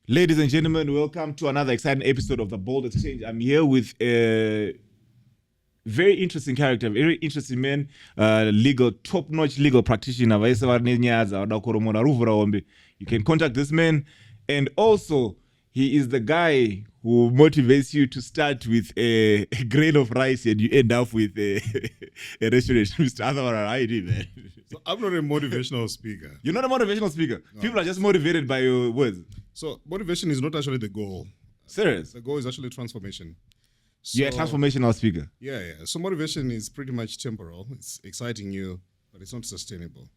Ladies and gentlemen, welcome to another exciting episode of The Bold Exchange. I'm here with a very interesting character, very interesting man, top-notch legal practitioner. You can contact this man. And also, he is the guy who motivates you to start with a grain of rice and you end up with a restaurant. Mr. Author Marara, how you doing, man? So I'm not a motivational speaker. You're not a motivational speaker. No. People are just motivated by your words. So motivation is not actually the goal. Serious? The goal is actually transformation. So, you're a transformational speaker. Yeah. So motivation is pretty much temporal. It's exciting you, but it's not sustainable.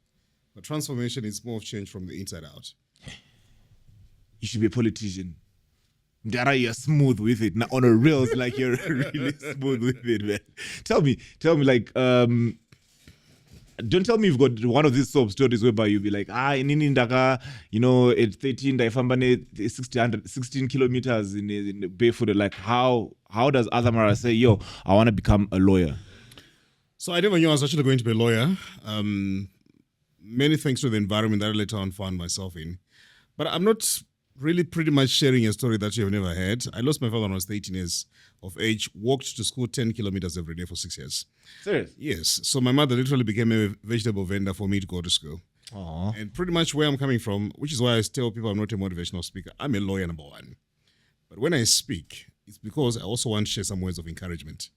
But transformation is more of change from the inside out. You should be a politician. Dara, you're smooth with it. Now on a rails, like you're really smooth with it, man. Tell me, like, don't tell me you've got one of these soap stories whereby you'll be like, in Indaka, at 13, I found 16 kilometers in barefoot. Like, how does Author Marara say, yo, I want to become a lawyer? So I never knew I was actually going to be a lawyer. Many thanks to the environment that I later on found myself in. But I'm not really pretty much sharing a story that you've never heard. I lost my father when I was 13 years of age, walked to school 10 kilometers every day for 6 years. Serious? Yes. So my mother literally became a vegetable vendor for me to go to school. Aww. And pretty much where I'm coming from, which is why I tell people I'm not a motivational speaker, I'm a lawyer, number one. But when I speak, it's because I also want to share some words of encouragement.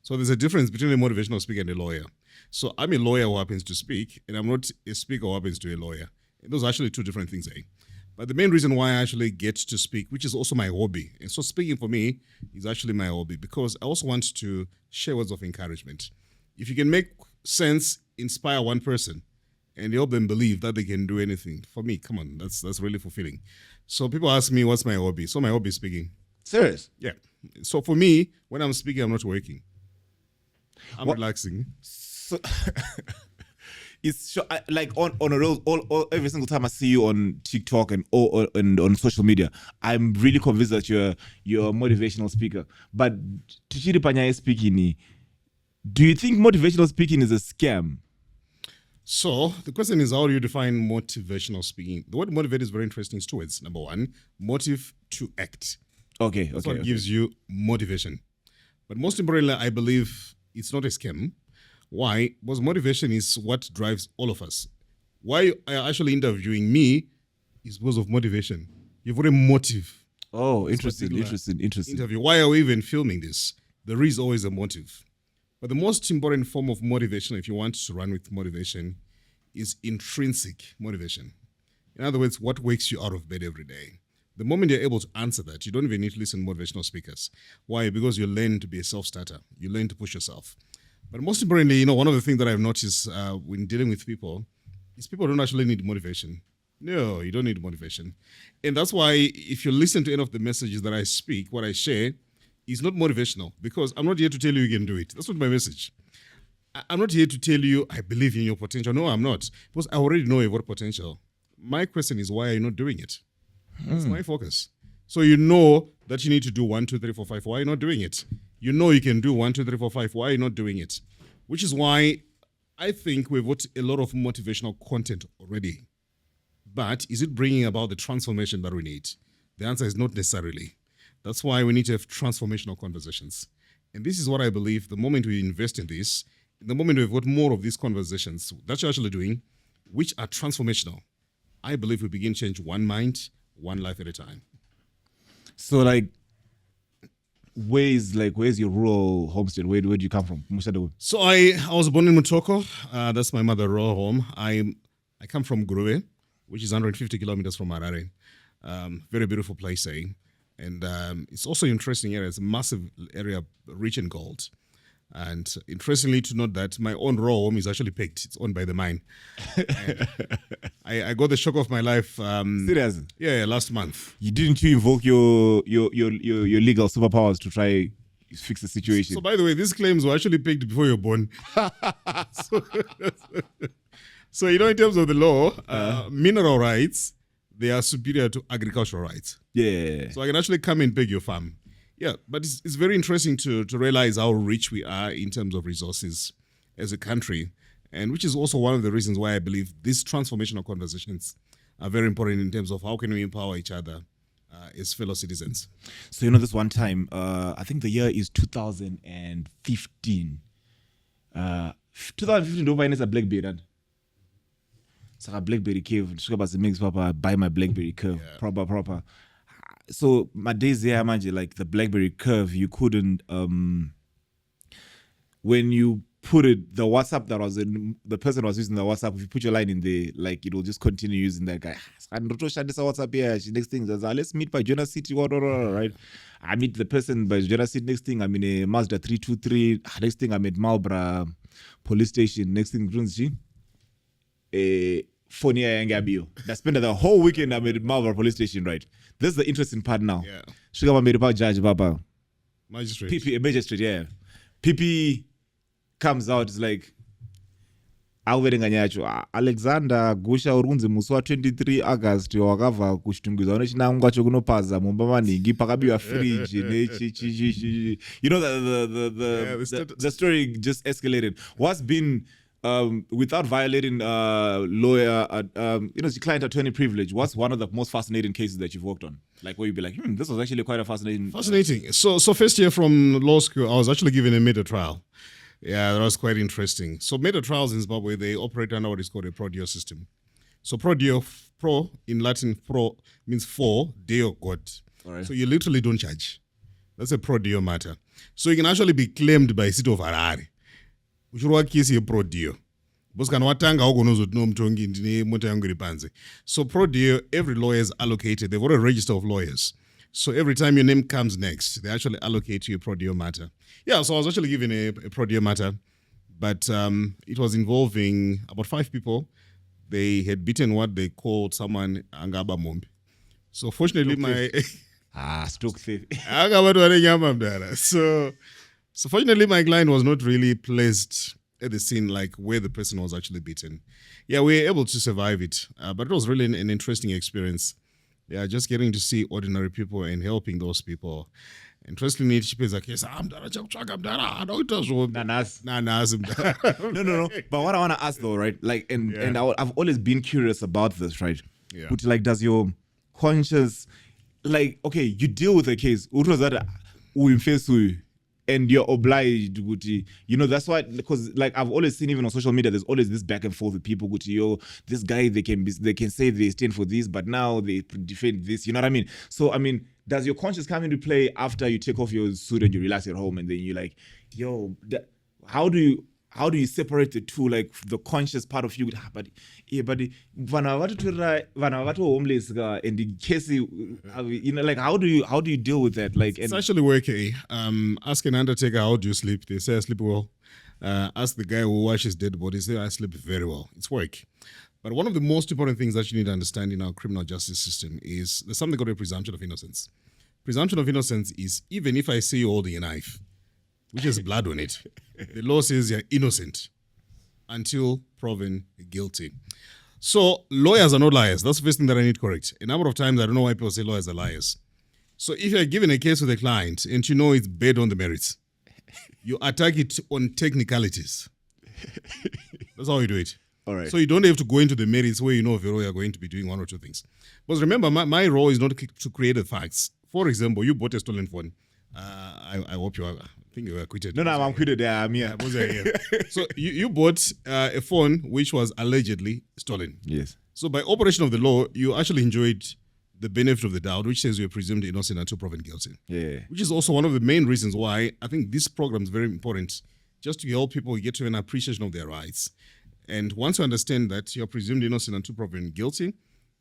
So there's a difference between a motivational speaker and a lawyer. So I'm a lawyer who happens to speak, and I'm not a speaker who happens to be a lawyer. And those are actually two different things, eh? But the main reason why I actually get to speak, which is also my hobby, and so speaking for me is actually my hobby, because I also want to share words of encouragement. If you can make sense, inspire one person, and help them believe that they can do anything, for me, come on, that's really fulfilling. So people ask me, what's my hobby? So my hobby is speaking. Serious? Yeah. So for me, when I'm speaking, I'm not working. I'm relaxing. So it's like on a real, every single time I see you on TikTok and on social media, I'm really convinced that you're a motivational speaker. But Tuchiri Panyaye speaking, do you think motivational speaking is a scam? So the question is, how do you define motivational speaking? The word motivate is very interesting. It's two words. Number one, motive to act. Okay. That's what gives you motivation. But most importantly, I believe it's not a scam. Why? Because motivation is what drives all of us. Why you are actually interviewing me is because of motivation. You've got a motive. Oh, interesting. Interview. Why are we even filming this? There is always a motive. But the most important form of motivation, if you want to run with motivation, is intrinsic motivation. In other words, what wakes you out of bed every day. The moment you're able to answer that, you don't even need to listen to motivational speakers. Why? Because you learn to be a self-starter. You learn to push yourself. But most importantly, one of the things that I've noticed when dealing with people is people don't actually need motivation. No, you don't need motivation. And that's why if you listen to any of the messages that I speak, what I share is not motivational, because I'm not here to tell you you can do it. That's not my message. I'm not here to tell you I believe in your potential. No, I'm not. Because I already know you've got potential. My question is, why are you not doing it? That's my focus. So you know that you need to do 1, 2, 3, 4, 5. Why are you not doing it? You know you can do 1, 2, 3, 4, 5. Why are you not doing it? Which is why I think we've got a lot of motivational content already. But is it bringing about the transformation that we need? The answer is not necessarily. That's why we need to have transformational conversations. And this is what I believe the moment we invest in this, the moment we've got more of these conversations that you're actually doing, which are transformational, I believe we begin to change one mind, one life at a time. So like, where's your rural homestead? Where do you come from? So I was born in Mutoko. That's my mother's rural home. I come from Grube, which is 150 kilometers from Harare. Very beautiful place, eh? And it's also an interesting area. It's a massive area rich in gold. And interestingly to note that my own rural home is actually picked. It's owned by the mine. I got the shock of my life. Serious? Yeah, last month. Didn't you invoke your legal superpowers to try fix the situation? So by the way, these claims were actually picked before you were born. So in terms of the law, mineral rights, they are superior to agricultural rights. Yeah. So I can actually come and peg your farm. Yeah, but it's very interesting to realize how rich we are in terms of resources as a country, and which is also one of the reasons why I believe these transformational conversations are very important in terms of how can we empower each other as fellow citizens. So this one time, I think the year is 2015. 2015 over is a BlackBerry. And it's like a BlackBerry curve. Mix papa buy my BlackBerry curve. Yeah. Proper. So my days there, imagine like the BlackBerry curve, you couldn't when you put it, the WhatsApp that was in, the person was using the WhatsApp, if you put your line in there, like it will just continue using that guy. WhatsApp here. Next thing, let's meet by Jonah City, right? I meet the person by Jonah City. Next thing, I'm in a Mazda 323. Next thing, I'm at Marlborough police station. Next thing, phone here. I spent the whole weekend I'm at Marlborough police station, right? This is the interesting part now. Yeah. Sugar made about judge, Baba. Magistrate. PP, magistrate, yeah. PP comes out, it's like Alexander Gusha urunzi musi wa 23 August wakava kuchitungiza unechinangwa chokunopaza mumba maningi pakabiwa fridge the story just escalated. What's been without violating lawyer client attorney privilege, what's one of the most fascinating cases that you've worked on, like where you'd be like, this was actually quite a fascinating so first year from law school I was actually given a murder trial. Yeah, that was quite interesting. So murder trials in Zimbabwe, they operate under what is called a pro deo system. So pro in Latin, pro means for, deo, God. Right. So you literally don't charge. That's a pro deo matter. So you can actually be claimed by City of Harare. Uchirwa kesi pro deo. So pro deo, every lawyer is allocated. They've got a register of lawyers. So every time your name comes next, they actually allocate you a pro deo matter. Yeah, so I was actually given a pro deo matter, but it was involving about 5 people. They had beaten what they called someone Angaba Mombi. So fortunately, stock thief. So fortunately, my client was not really placed at the scene like where the person was actually beaten. Yeah, we were able to survive it, but it was really an interesting experience. Yeah, just getting to see ordinary people and helping those people. Interestingly, is like, yes, I'm done. No. But what I want to ask though, right? Like, and I've always been curious about this, right? Yeah. But like, does your conscience, like, okay, you deal with a case, and you're obliged, that's why, because like I've always seen even on social media, there's always this back and forth with people, this guy, they can say they stand for this, but now they defend this, you know what I mean? So, I mean, does your conscience come into play after you take off your suit and you relax at home and then you're like, how do you separate the two, like the conscious part of you? But homeless and the case, like how do you deal with that? Like, it's actually working. Ask an undertaker, how do you sleep? They say I sleep well. Ask the guy who washes dead bodies, they say I sleep very well. It's work. But one of the most important things that you need to understand in our criminal justice system is there's something called a presumption of innocence. Presumption of innocence is even if I see you holding a knife, which has blood on it, the law says you're innocent until proven guilty. So lawyers are not liars. That's the first thing that I need correct. A number of times I don't know why people say lawyers are liars. So if you're given a case with a client and you know it's bad on the merits, you attack it on technicalities. That's how you do it. All right. So you don't have to go into the merits where you know you're going to be doing one or two things. But remember, my role is not to create the facts. For example, you bought a stolen phone. I hope you are. I think you were acquitted. No, I'm acquitted. Yeah, I'm here. So you bought a phone which was allegedly stolen. Yes. So by operation of the law, you actually enjoyed the benefit of the doubt, which says you're presumed innocent until proven guilty. Yeah. Which is also one of the main reasons why I think this program is very important, just to help people get to an appreciation of their rights. And once you understand that you're presumed innocent until proven guilty,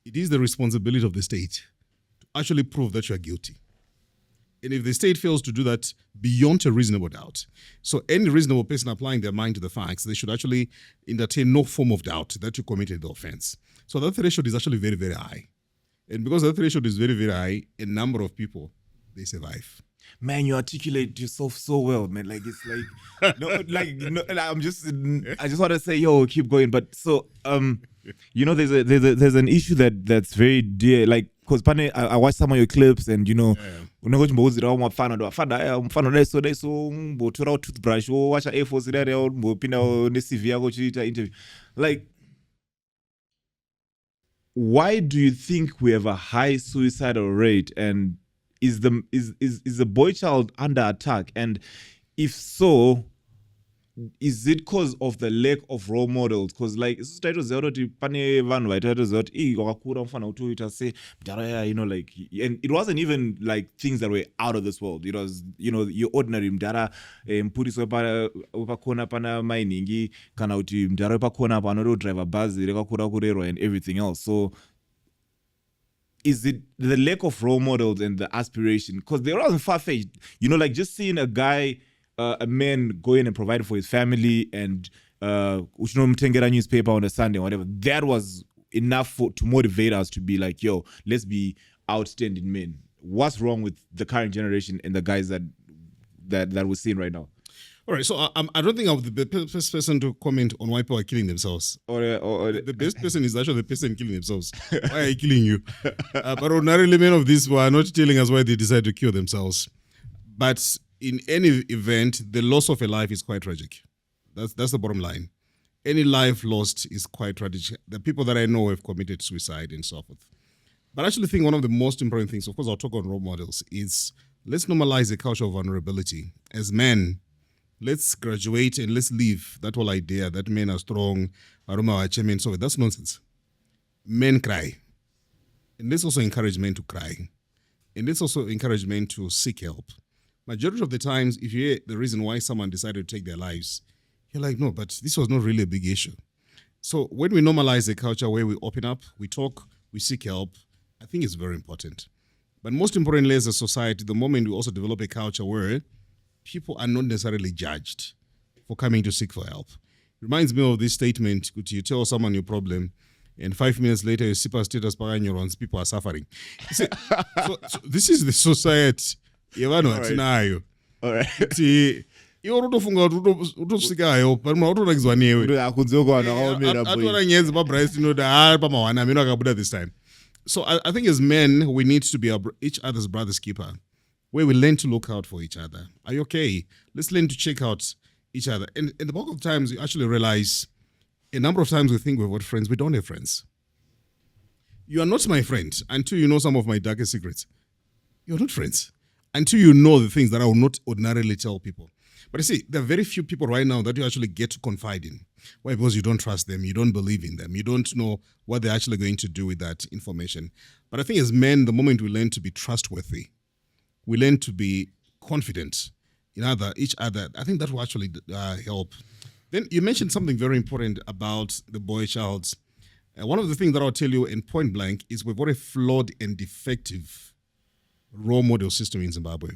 it is the responsibility of the state to actually prove that you're guilty. And if the state fails to do that beyond a reasonable doubt, so any reasonable person applying their mind to the facts, they should actually entertain no form of doubt that you committed the offense. So that threshold is actually very, very high. And because that threshold is very, very high, a number of people, they survive. Man, you articulate yourself so well, man. Like, it's like, I just want to say, keep going. But so, there's an issue that's very dear, like, because I watched some of your clips and, toothbrush, watch Air Force, interview. Like, why do you think we have a high suicidal rate, and is the boy child under attack? And if so, is it because of the lack of role models? Because like it's taitoziva kuti pane vanhu vaitoziva kuti wakakura unofana kuti uita se mudhara, like, and it wasn't even like things that were out of this world. It was, your ordinary mudhara, mupurisi wepakona pana mainhingi, kana kuti mudhara wepakona apa anotodriva bhazi rekakura kurerwa and everything else. So is it the lack of role models and the aspiration? Because they wasn't far-fetched. Like just seeing a guy, a man go in and provide for his family and uchinomutengera newspaper on a Sunday or whatever, that was enough to motivate us to be like, yo, let's be outstanding men. What's wrong with the current generation and the guys that we're seeing right now? All right, so I don't think I'm the best person to comment on why people are killing themselves. Or the best person is actually the person killing themselves. Why are you killing you? But ordinarily, many of these are not telling us why they decide to kill themselves. But in any event, the loss of a life is quite tragic. That's the bottom line. Any life lost is quite tragic. The people that I know have committed suicide and so forth. But I actually think one of the most important things, of course, I'll talk on role models, is let's normalize a culture of vulnerability. As men, let's graduate and let's leave that whole idea that men are strong, men, so that's nonsense. Men cry. And let's also encourage men to cry. And let's also encourage men to seek help. Majority of the times, if you hear the reason why someone decided to take their lives, you're like, no, but this was not really a big issue. So when we normalize a culture where we open up, we talk, we seek help, I think it's very important. But most importantly, as a society, the moment we also develop a culture where people are not necessarily judged for coming to seek for help. It reminds me of this statement, you tell someone your problem, and 5 minutes later, you see a status neurons, people are suffering. So this is the society. All right. Iwo utofunga kuti utosvikayo pamwe utorakizwa newe atora nyenzi pabryce inoti pamahwana amene akabuda this time. So I think as men we need to be each other's brother's keeper, where we learn to look out for each other. Are you okay? Let's learn to check out each other. And the bulk of times you actually realize a number of times we think we've got friends, we don't have friends. You are not my friend until you know some of my darkest secrets. You're not friends until you know the things that I will not ordinarily tell people. But you see, there are very few people right now that you actually get to confide in. Why? Because you don't trust them, you don't believe in them, you don't know what they're actually going to do with that information. But I think as men, the moment we learn to be trustworthy, we learn to be confident in each other, I think that will actually help. Then you mentioned something very important about the boy child. One of the things that I'll tell you in point blank is we've got a flawed and defective role model system in Zimbabwe.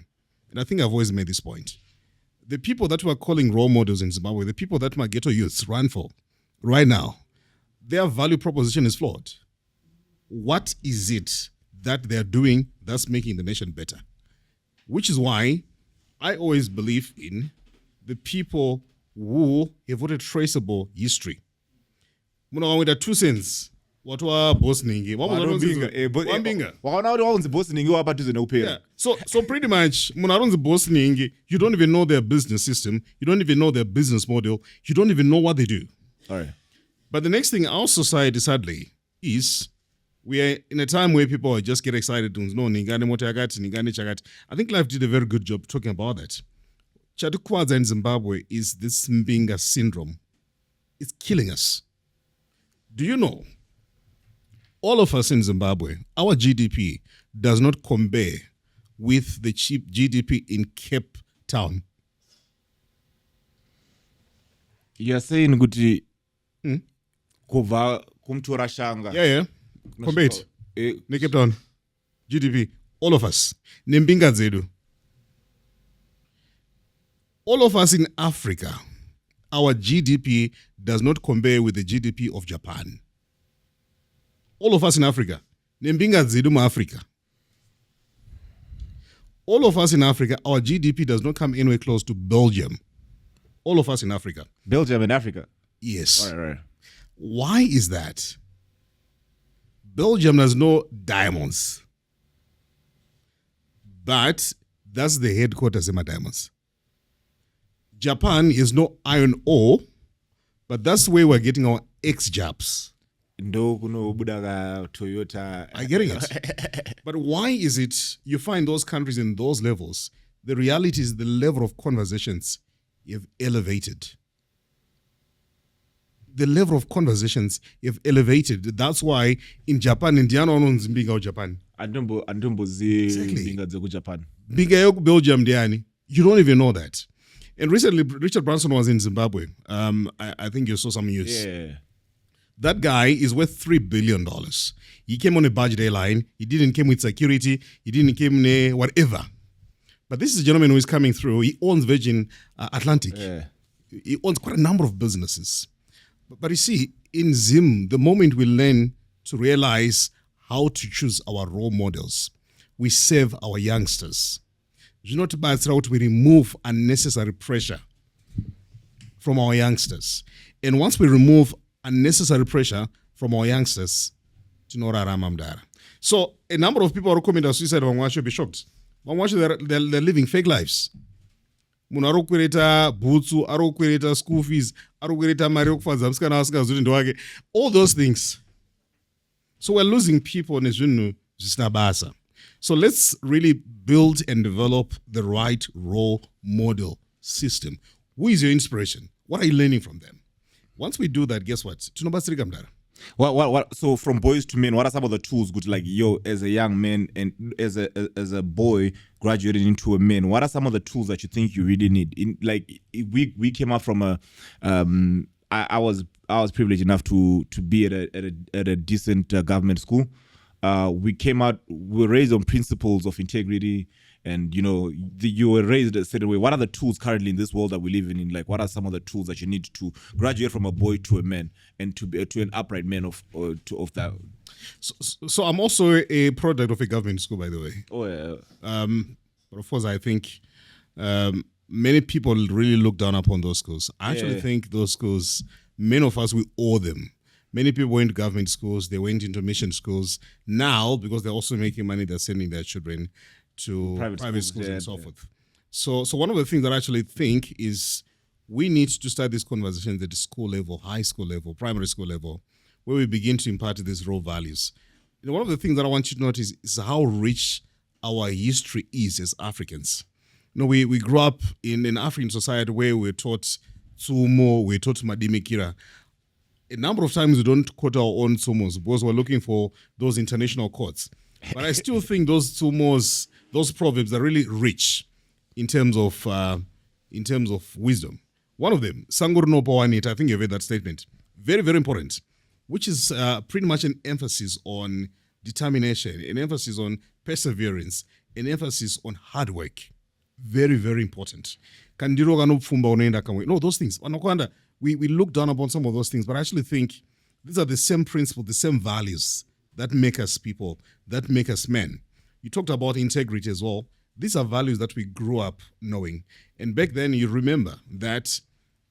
And I think I've always made this point. The people that we're calling role models in Zimbabwe, the people that my ghetto youths run for right now, their value proposition is flawed. What is it that they're doing that's making the nation better? Which is why I always believe in the people who have got a traceable history. With a 2 cents. What were boss ningi? Mbinga. Yeah. So pretty much, boss ningi, you don't even know their business system, you don't even know their business model, you don't even know what they do. All right. But the next thing our society, sadly, is we are in a time where people just get excited. I think Life did a very good job talking about that. Chatukwaza in Zimbabwe is this Mbinga syndrome. It's killing us. Do you know? All of us in Zimbabwe, our GDP does not compare with the cheap GDP in Cape Town. You're saying kuti kuva kumtora shanga. Yeah. Compare it. Cape Town. GDP. All of us. Mbinga zedu. All of us in Africa, our GDP does not compare with the GDP of Japan. All of us in Africa. Mbinga zedu ma Africa. All of us in Africa, our GDP does not come anywhere close to Belgium. All of us in Africa. Belgium in Africa? Yes. All right. Why is that? Belgium has no diamonds. But that's the headquarters of my diamonds. Japan is no iron ore, but that's where we're getting our ex-jabs. ndo kunobuda ka Toyota. I'm getting it. But why is it you find those countries in those levels? The reality is the level of conversations you've elevated. The level of conversations you've elevated. That's why in Japan, Indiana owns Mbinga Japan. Exactly. Mbinga Japan. Mbinga Belgium Diani. You don't even know that. And recently, Richard Branson was in Zimbabwe. I think you saw some news. Yeah. That guy is worth $3 billion. He came on a budget airline. He didn't come with security. He didn't come whatever. But this is a gentleman who is coming through. He owns Virgin Atlantic. Yeah. He owns quite a number of businesses. But you see, in Zim, the moment we learn to realize how to choose our role models, we save our youngsters. You know, we remove unnecessary pressure from our youngsters. And once we remove unnecessary pressure from our youngsters, so a number of people are committing suicide. One should be shocked. They're living fake lives. Munhu ari kukwereta bhutsu, ari kukwereta school fees, ari kukwereta mari yokufadza musikana asingazoti ndowake, all those things. So we're losing people nezvinhu zvisina basa. So let's really build and develop the right role model system. Who is your inspiration? What are you learning from them? Once we do that, guess what? Tinobatsirika mudara. What? So from boys to men, what are some of the tools? Good, like as a young man and as a boy graduating into a man, what are some of the tools that you think you really need? We came out from a, I was privileged enough to be at a decent government school. We came out, we were raised on principles of integrity, and you were raised a certain way. What are the tools currently in this world that we live in? Like, what are some of the tools that you need to graduate from a boy to a man and to be to an upright man of that? So I'm also a product of a government school, by the way. Oh yeah. But of course, I think many people really look down upon those schools. I actually think those schools, many of us, we owe them. Many people went to government schools, they went into mission schools. Now, because they're also making money, they're sending their children to private schools and so forth. So one of the things that I actually think is we need to start these conversations at the school level, high school level, primary school level, where we begin to impart these raw values. One of the things that I want you to notice is how rich our history is as Africans. We grew up in an African society where we're taught Tsumo, we're taught Madimikira. A number of times we don't quote our own Tsumos because we're looking for those international quotes. But I still think those Tsumos, those proverbs are really rich in terms of wisdom. One of them, Sangur no Pawanit, I think you've heard that statement. Very, very important, which is pretty much an emphasis on determination, an emphasis on perseverance, an emphasis on hard work. Very, very important. No, those things. We look down upon some of those things, but I actually think these are the same principles, the same values that make us people, that make us men. You talked about integrity as well. These are values that we grew up knowing. And back then, you remember that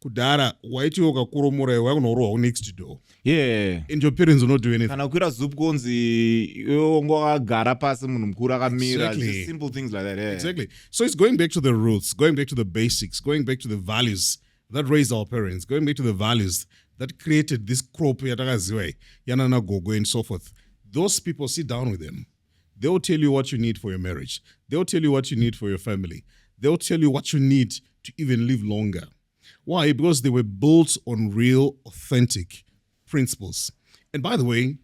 kudara waitiwoka kuromora wakunorowa next to do. Yeah. And your parents will not do anything. Kana kuira zup konzi ngogara pasi munhu mukuru akamira. Just simple things like that. Yeah. Exactly. So it's going back to the roots, going back to the basics, going back to the values that raised our parents, going back to the values that created this crop, Yanana Gogo, and so forth. Those people, sit down with them. They'll tell you what you need for your marriage. They'll tell you what you need for your family. They'll tell you what you need to even live longer. Why? Because they were built on real, authentic principles. And by the way,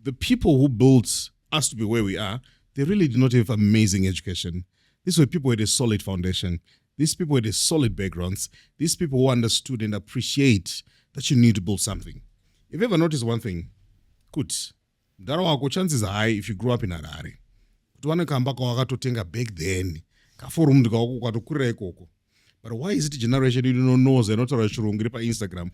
the people who built us to be where we are, they really did not have amazing education. These were people with a solid foundation. These people with a solid backgrounds. These people who understood and appreciate that you need to build something. If you ever notice one thing, good. Chances are high if you grew up in Harare. Back then. But why is it a generation you don't know they're not chirungu pa Instagram?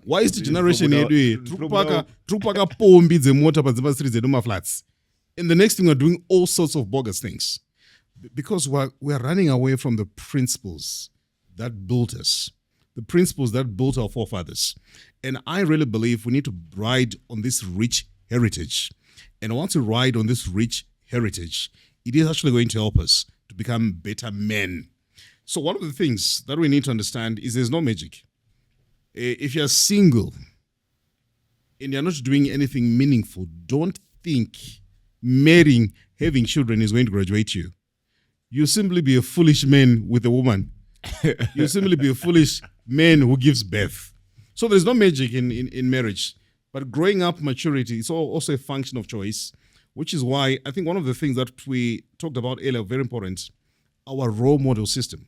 Why is the generation trupaka pombi dzemota padzimba streets eduma flats? And the next thing we're doing all sorts of bogus things. Because we're running away from the principles that built us, the principles that built our forefathers. And I really believe we need to ride on this rich heritage. And once we ride on this rich heritage, it is actually going to help us to become better men. So one of the things that we need to understand is there's no magic. if you're single and you're not doing anything meaningful, don't think marrying, having children is going to graduate you. You'll simply be a foolish man with a woman. You'll simply be a foolish man who gives birth. So there's no magic in marriage. But growing up, maturity is also a function of choice, which is why I think one of the things that we talked about earlier, very important, our role model system.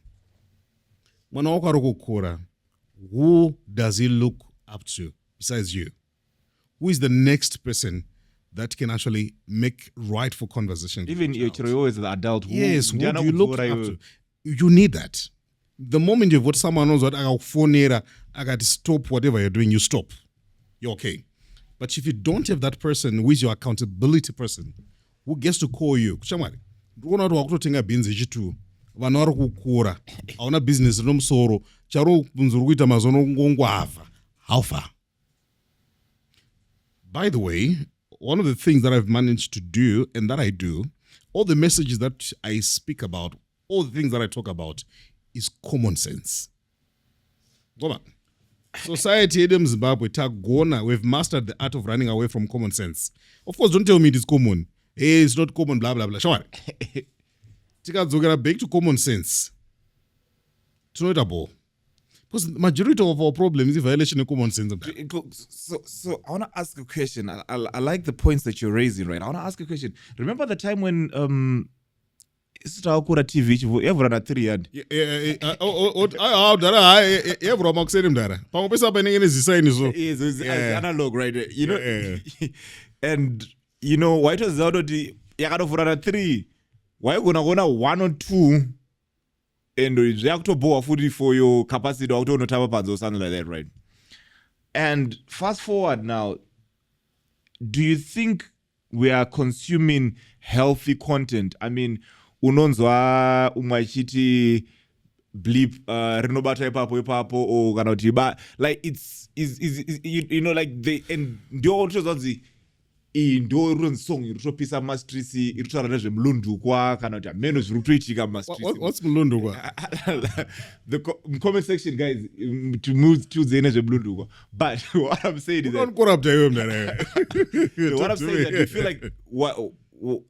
Who does he look up to besides you? Who is the next person that can actually make rightful conversations? Even you're always the adult. Yes, who do you look up to? You need that. The moment you've got someone else that I got to stop whatever you're doing, you stop. You're okay. But if you don't have that person who is your accountability person, who gets to call you, vanhu vari kukura hauna business rinomsoro charo kunzuri kuita mazono ngongwavha how far. By the way, one of the things that I've managed to do and that I do, all the messages that I speak about, all the things that I talk about is common sense. Society in Zimbabwe, we've mastered the art of running away from common sense. Of course, don't tell me it is common. Hey, it's not common, blah, blah, blah. Sure. Tikadzokera back to common sense. Tinoitable. Because the majority of our problems is violation of common sense. So I want to ask a question. I like the points that you're raising, right? I want to ask a question. Remember the time when Isitaukura TV everyone at 3 yard. It's analog, right? You know, and you know, why it was out of the Yakadovura 3? Why you gonna go 1 or 2 and react to boa food for your capacity or something like that, right? And fast forward now, do you think we are consuming healthy content? I mean, unonzwa umachiti bleep renobata ipapo or kana kuti but like it's you know like they and ndio utozonzi ndo runsong irutopisa mastrisi irutara nezvemlundu kwa kana kuti ameno zviri kutoitika mastrisi. What's mlundu kwa? The comment section guys to move to the nezvemlundu kwa. But what I'm saying is that what I'm saying that you feel like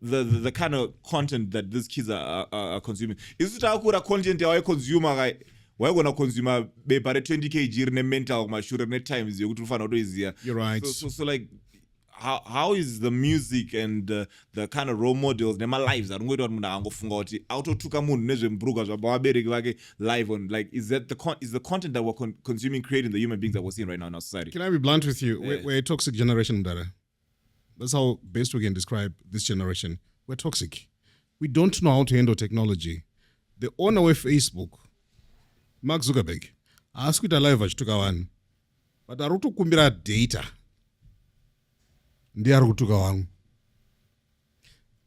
the kind of content that these kids are consuming. Is it akura content yawa consumer guy? Why gonna consume bepa 20 kg rine mental mashure ne times yokuti ufana kutoiziya. You're right. So like how is the music and the kind of role models nema lives that ngoitwa munhu angofunga kuti autotuka munhu nezvemburuka zvababereki vake live on like is the content that we're consuming creating the human beings that we're seeing right now in our society? Can I be blunt with you? We're a toxic generation, Mdara. That's how best we can describe this generation. We're toxic. We don't know how to handle technology. The owner of Facebook, Mark Zuckerberg, asked it alive achituka one, but arutokumbira data. Ndiye arikutuka wangu.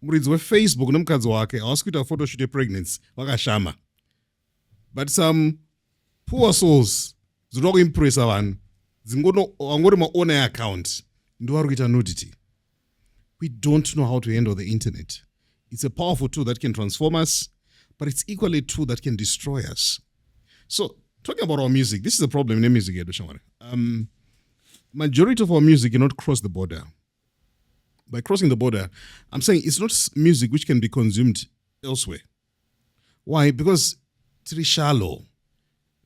Muridzi weFacebook nomukadzi wake awasikuita photoshoot yepregnancy vakashama. But some poor souls dzinoda kuimpressa vanhu vangori maona yeaccount ndo vari kuita nudity. We don't know how to handle the internet. It's a powerful tool that can transform us, but it's equally a tool that can destroy us. So, talking about our music, this is a problem in music. Majority of our music cannot cross the border. By crossing the border, I'm saying it's not music which can be consumed elsewhere. Why? Because it's very shallow.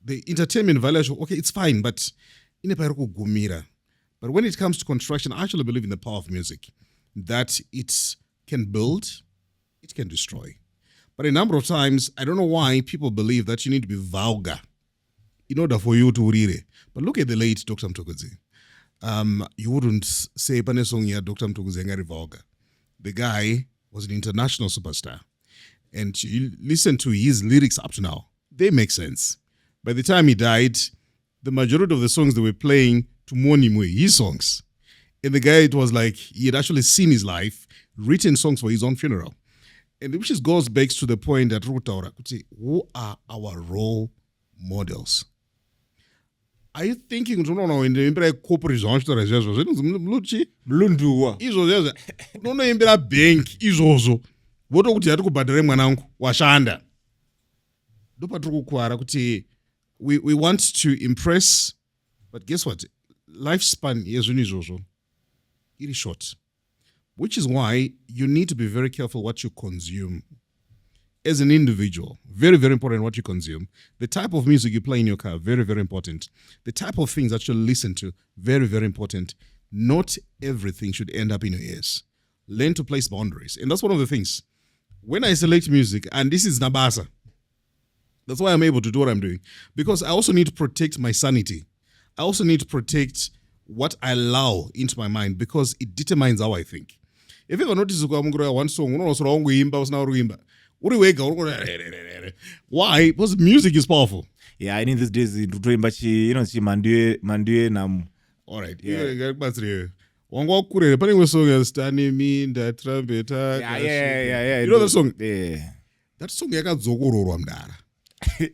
The entertainment value, okay, it's fine, but but when it comes to construction, I actually believe in the power of music. That it can build, it can destroy. But a number of times, I don't know why people believe that you need to be vulgar in order for you to read it. But look at the late Dr. Mtokozi. You wouldn't say Panesong ya Dr. Mtokozi ngari vulgar. The guy was an international superstar. And you listen to his lyrics up to now, they make sense. By the time he died, the majority of the songs they were playing to mourn him were his songs. And the guy, it was like he had actually seen his life, written songs for his own funeral. And which just goes back to the point that who are our role models? Are you thinking, in the corporate bank is also what washanda. We want to impress, But guess what? Lifespan is short, which is why you need to be very careful what you consume. As an individual, very, very important what you consume. The type of music you play in your car, very, very important. The type of things that you listen to, very, very important. Not everything should end up in your ears. Learn to place boundaries. And that's one of the things. When I select music, and this is Nabasa, that's why I'm able to do what I'm doing. Because I also need to protect my sanity. I also need to protect what I allow into my mind because it determines how I think. If you ever notice one song, why? Because music is powerful. Yeah, I need these days to dream, but mandue nam. All right. Yeah. Standing me that trumpet. Yeah. You know the song? Yeah. That song yakadzogororwa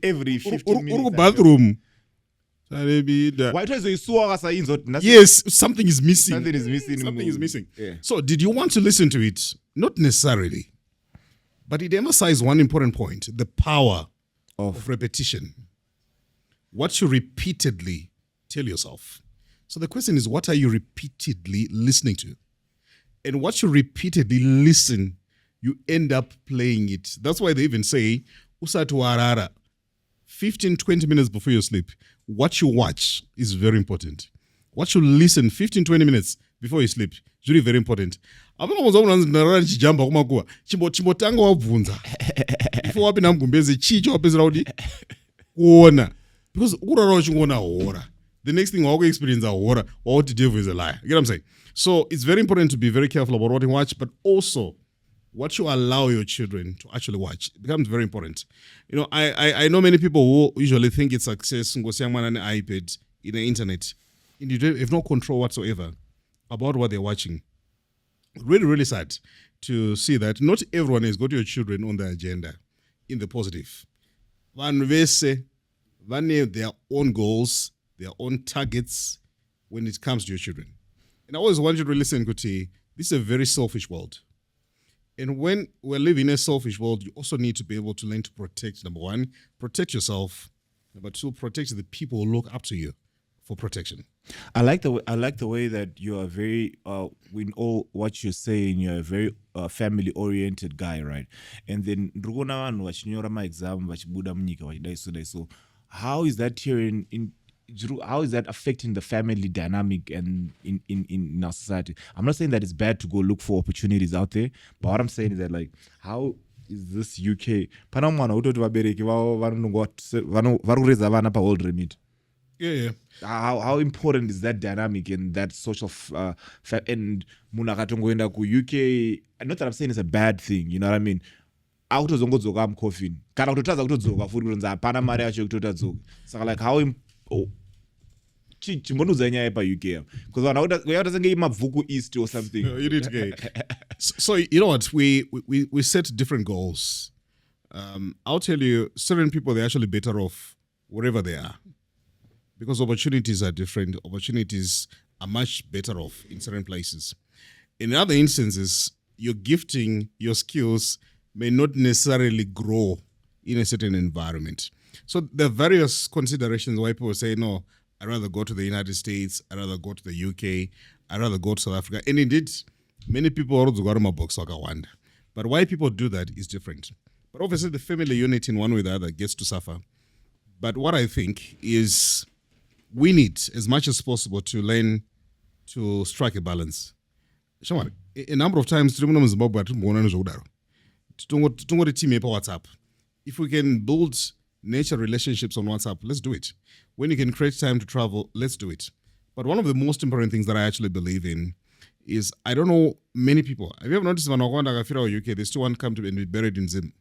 Every 15 minutes. bathroom. Why try to say Yes, something is missing. Something is missing. Something is missing. Yeah. So, did you want to listen to it? Not necessarily. But it emphasized one important point, the power of repetition. What you repeatedly tell yourself. So the question is, what are you repeatedly listening to? And what you repeatedly listen, you end up playing it. That's why they even say, Usatu Marara, 15, 20 minutes before you sleep. What you watch is very important. What you listen 15, 20 minutes before you sleep is really very important. Chimbotanga wabvunza before wapinda mugumbezi chii chawapedzera kuti kuona because ukurara uchingoona hora the next thing wakuexperience hora wauti devil is a liar. You get what I'm saying? So it's very important to be very careful about what you watch, but also what you allow your children to actually watch. It becomes very important. You know, I know many people who usually think it's success ngosiyamana an iPad in the internet and you have no control whatsoever about what they're watching. Really, really sad to see that not everyone has got your children on the agenda in the positive. They have their own goals, their own targets when it comes to your children. And I always want you to listen, Kuti, this is a very selfish world. And when we're living in a selfish world, you also need to be able to learn to protect, number one, protect yourself. Number two, protect the people who look up to you for protection. I like the way that you are very in all what you're saying, you're a very family oriented guy, right? And then my exam so how is that here how is that affecting the family dynamic and in our society? I'm not saying that it's bad to go look for opportunities out there, but what I'm saying is that like how is this UK Yeah. How important is that dynamic and that social and munakatongoenda ku UK? Not that I'm saying it's a bad thing, you know what I mean? Autozongodzoka amcoffin kana kutotadza kutodzoka futi kunzi hapana mari yacho yekutotadzoka saka like how chimbonudza nyaya pa-UK because vanhu vakutazenge mabvuku east or something. You need to get. So you know what, we set different goals. I'll tell you, certain people, they're actually better off wherever they are. Because opportunities are different. Opportunities are much better off in certain places. In other instances, your gifting, your skills may not necessarily grow in a certain environment. So there are various considerations why people say, no, I'd rather go to the United States, I'd rather go to the UK, I'd rather go to South Africa. And indeed, many people also go to my box wonder. But why people do that is different. But obviously the family unit in one way or the other gets to suffer. But what I think is we need, as much as possible, to learn to strike a balance. A number of times, WhatsApp. If we can build nature relationships on WhatsApp, let's do it. When you can create time to travel, let's do it. But one of the most important things that I actually believe in is, I don't know many people. Have you ever noticed when I go to UK, they still want to come to and be buried in Zim?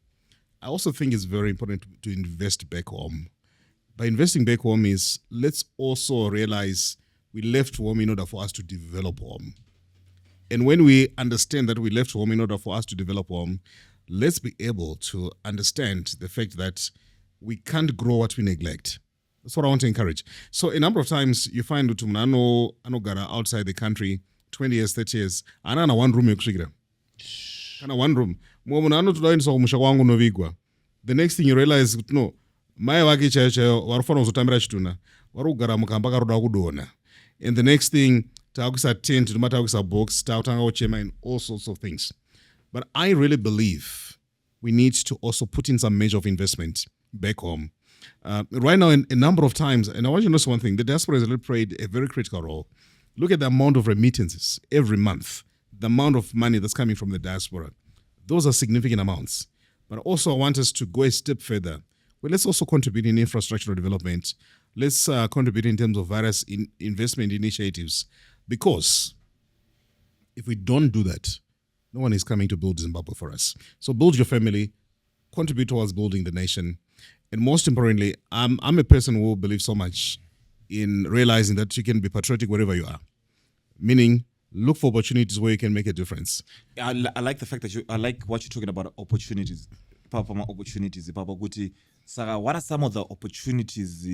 I also think it's very important to invest back home. By investing back home is, let's also realize we left home in order for us to develop home. And when we understand that we left home in order for us to develop home, let's be able to understand the fact that we can't grow what we neglect. That's what I want to encourage. So a number of times you find Utumnano Anogara outside the country, 20 years, 30 years, and one room one room. The next thing you realize, no, mai wake chaiyo warufana kuzotambira chituna varikugara mukamba karoda kudona. And the next thing, takuisa tent, takuisa box, takutanga kuchema and all sorts of things. But I really believe we need to also put in some measure of investment back home. Right now, a number of times, and I want you to know one thing, the diaspora has really played a very critical role. Look at the amount of remittances every month, the amount of money that's coming from the diaspora. Those are significant amounts. But also I want us to go a step further. Well, let's also contribute in infrastructural development. Let's contribute in terms of various investment initiatives. Because if we don't do that, no one is coming to build Zimbabwe for us. So build your family, contribute towards building the nation. And most importantly, I'm a person who believes so much in realizing that you can be patriotic wherever you are. Meaning, look for opportunities where you can make a difference. I like the fact that I like what you're talking about, opportunities. Saka, what are some of the opportunities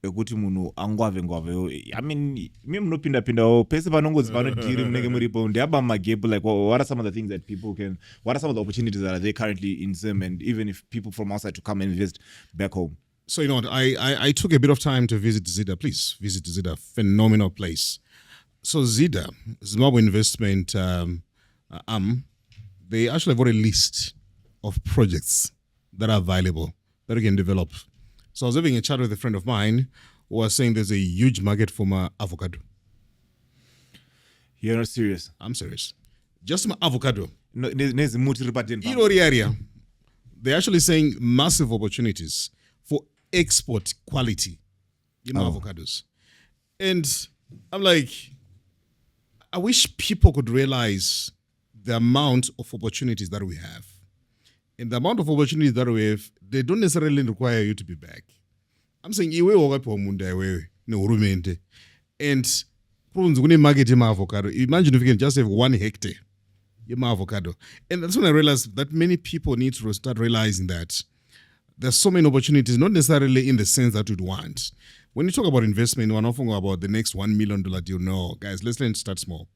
ekuti munhu angwave I mean, me munopinda pese panongozi panodhiri munenge muripo ndeaba magepu, like what are some of the things that people can, what are some of the opportunities that are there currently in Zim, and even if people from outside to come and visit back home? So you know what, I took a bit of time to visit Zida. Please visit Zida, phenomenal place. So Zida, Zimbabwe Investment they actually have a list of projects that are available that you can develop. So I was having a chat with a friend of mine who was saying there's a huge market for my avocado. You're not serious? I'm serious. Just my avocado. No, area. They're actually saying massive opportunities for export quality in avocados. And I'm like, I wish people could realize the amount of opportunities that we have. And the amount of opportunities that we have, they don't necessarily require you to be back. I'm saying, and market avocado. Imagine if you can just have 1 hectare avocado. And that's when I realized that many people need to start realizing that there's so many opportunities, not necessarily in the sense that you'd want. When you talk about investment, we're not talking about the next $1 million deal. No, guys, let's learn to start small.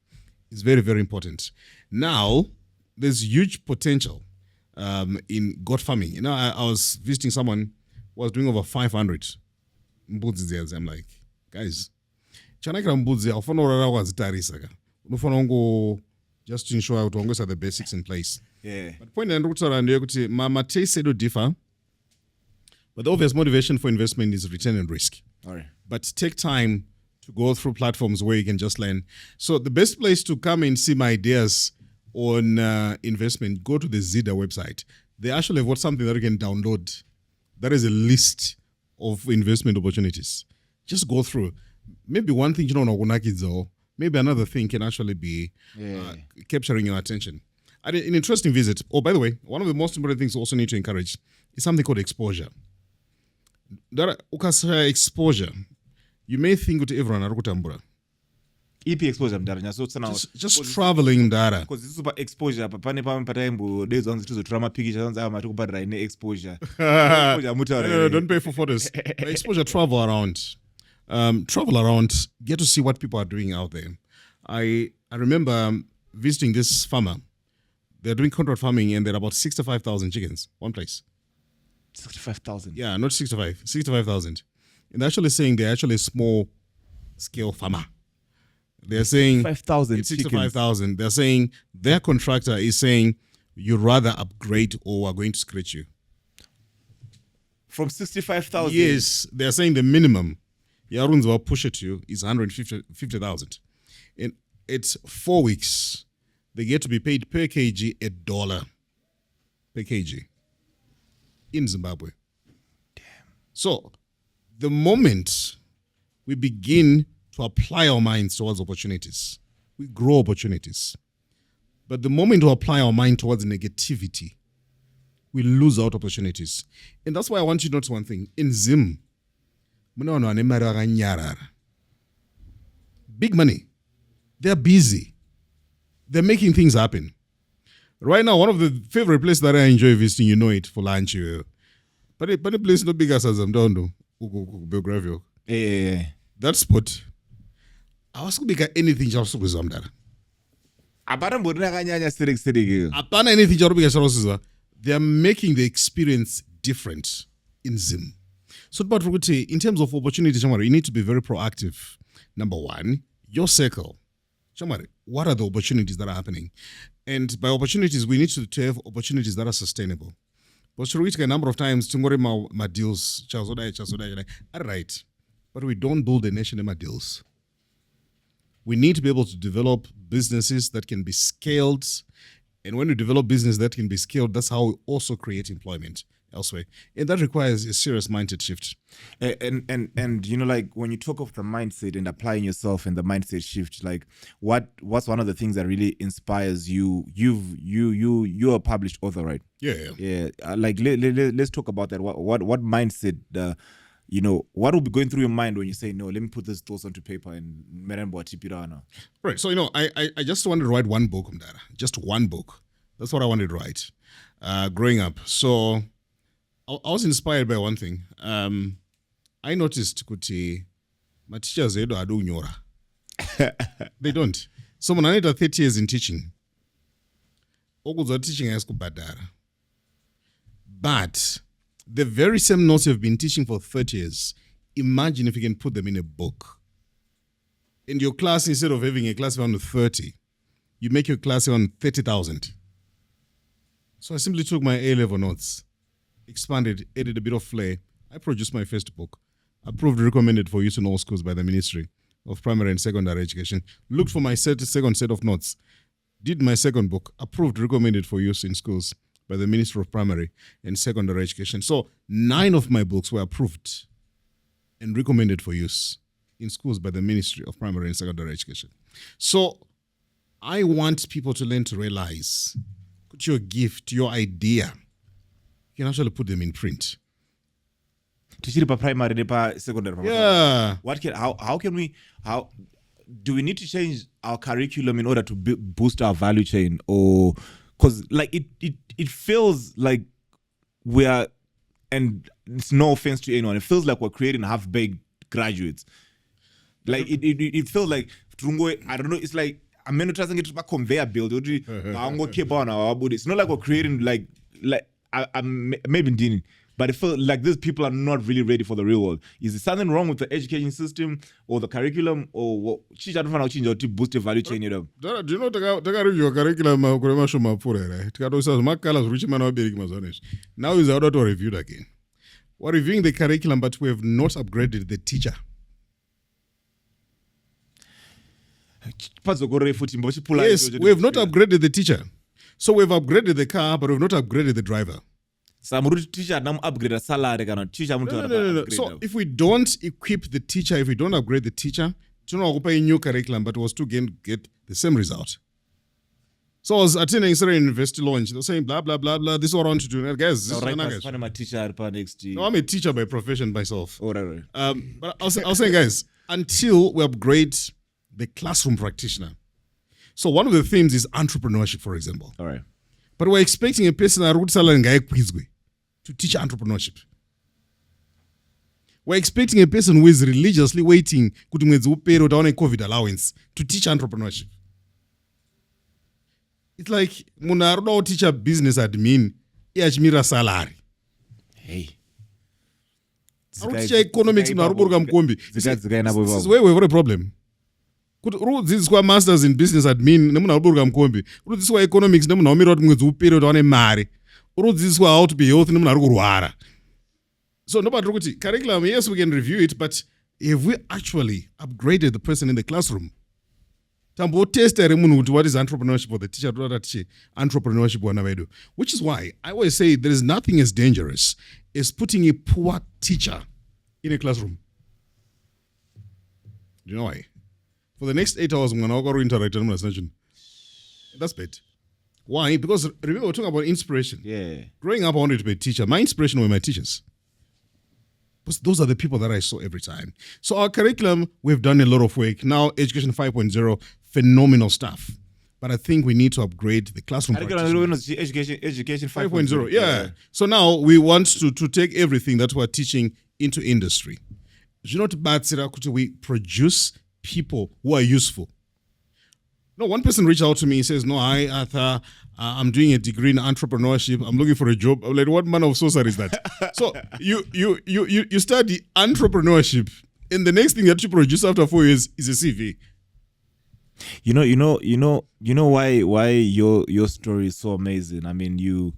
It's very, very important. Now, there's huge potential in goat farming. You know, I was visiting someone who was doing over 500 mbudzi. I'm like, guys, chanakira mbudzi aufana urara wazitarisa ka. Unofana just to ensure that we have the basics in place. Yeah. But point and kuti my taste do differ. But the obvious motivation for investment is return and risk. All right. But take time to go through platforms where you can just learn. So the best place to come and see my ideas on investment, go to the Zida website. They actually have got something that you can download. That is a list of investment opportunities. Just go through. Maybe one thing you don't know, maybe another thing can actually be capturing your attention. An interesting visit. Oh, by the way, one of the most important things you also need to encourage is something called exposure. Exposure. You may think that everyone are kutambura. EP exposure just traveling mdara. Because this super exposure pane pataimbo days on to drama picture on ama tukubadra ine exposure. No, don't pay for photos. Exposure, travel around. Get to see what people are doing out there. I remember visiting this farmer. They're doing contract farming and there are about 65,000 chickens, one place. 65,000? Yeah, not 65,000. And they're actually saying they're actually a small scale farmer. They're saying 65,000. They're saying their contractor is saying you'd rather upgrade or we're going to scratch you. From 65,000? Yes, they're saying the minimum Yarun's will push it to you is 150,000. And it's 4 weeks. They get to be paid per kg $1 per kg in Zimbabwe. Damn. So the moment we begin to apply our minds towards opportunities, we grow opportunities. But the moment we apply our mind towards negativity, we lose out opportunities. And that's why I want you to notice one thing. In Zim, big money. They're busy. They're making things happen. Right now, one of the favorite places that I enjoy visiting, you know it, for lunch. But a place not big as Zamdondo, Biography. Yeah. That spot, I was going to make anything just with Zamdara. They are making the experience different in Zim. So, but in terms of opportunities, you need to be very proactive. Number one, your circle. What are the opportunities that are happening? And by opportunities, we need to have opportunities that are sustainable. But a number of times, my deals, all right, but we don't build a nation in my deals. We need to be able to develop businesses that can be scaled. And when we develop business that can be scaled, that's how we also create employment elsewhere. And that requires a serious mindset shift. And like when you talk of the mindset and applying yourself and the mindset shift, like what's one of the things that really inspires you? You're a published author, right? Yeah. Like let's talk about that. What mindset? What will be going through your mind when you say, no, let me put this thoughts onto paper and merembo tipirana? Right. So, I just wanted to write one book, Mdara. Just one book. That's what I wanted to write growing up. So I was inspired by one thing. I noticed kuti my teachers ado unyora. They don't. So when I had 30 years in teaching, okuzwa teaching has kubhadhara. But the very same notes you've been teaching for 30 years, imagine if you can put them in a book. In your class, instead of having a class around 30, you make your class around 30,000. So I simply took my A-level notes, expanded, added a bit of flair. I produced my first book, approved, recommended for use in all schools by the Ministry of Primary and Secondary Education. Looked for my second set of notes, did my second book, approved, recommended for use in schools by the Ministry of Primary and Secondary Education. So 9 of my books were approved and recommended for use in schools by the Ministry of Primary and Secondary Education. So I want people to learn to realize, put your gift, your idea, you can actually put them in print. Primary, secondary. Yeah. How do we need to change our curriculum in order to boost our value chain? Or because like it feels like we are, and it's no offense to anyone, it feels like we're creating half-baked graduates. Like it feels like I don't know, it's like I'm not trying to get to a conveyor belt. It's not like we're creating like I'm maybe dealing, but it feels like these people are not really ready for the real world. Is there something wrong with the education system or the curriculum, or what? Change to boost the value chain? Do you know the review curriculum? Now is out to review again. We're reviewing the curriculum, but we have not upgraded the teacher. Yes, we have not upgraded the teacher. So we've upgraded the car, but we've not upgraded the driver. No. So if we don't equip the teacher, if we don't upgrade the teacher, a new curriculum, but was to get the same result. So I was attending Israel University launch. They're saying blah blah blah blah. This is what I want to do. Guys, no, I'm a teacher by profession myself. Right. But I was saying, guys, until we upgrade the classroom practitioner. So one of the themes is entrepreneurship, for example. All right. But we're expecting a person to teach entrepreneurship. We're expecting a person who is religiously waiting COVID allowance to teach entrepreneurship. It's like Munardo teach a business admin, salary. Hey. Teach economics in This is where we have a problem. This is why masters in business admin, this is why economics, this is why how to be healthy. So nobody curriculum, yes, we can review it, but have we actually upgraded the person in the classroom? What is entrepreneurship, or the teacher entrepreneurship, which is why I always say there is nothing as dangerous as putting a poor teacher in a classroom. Do you know why? For the next 8 hours, I'm going to interact with session. That's bad. Why? Because remember, we're talking about inspiration. Yeah. Growing up, I wanted to be a teacher. My inspiration were my teachers. Because those are the people that I saw every time. So our curriculum, we've done a lot of work. Now, Education 5.0, phenomenal stuff. But I think we need to upgrade the classroom. Education 5.0. Yeah. So now we want to take everything that we're teaching into industry. We produce people who are useful. No, one person reached out to me and says, no, hi, Arthur, I'm doing a degree in entrepreneurship. I'm looking for a job. I'm like, what manner of sorcery is that? So you study entrepreneurship, and the next thing that you produce after 4 years is a CV. You know why your story is so amazing. I mean, you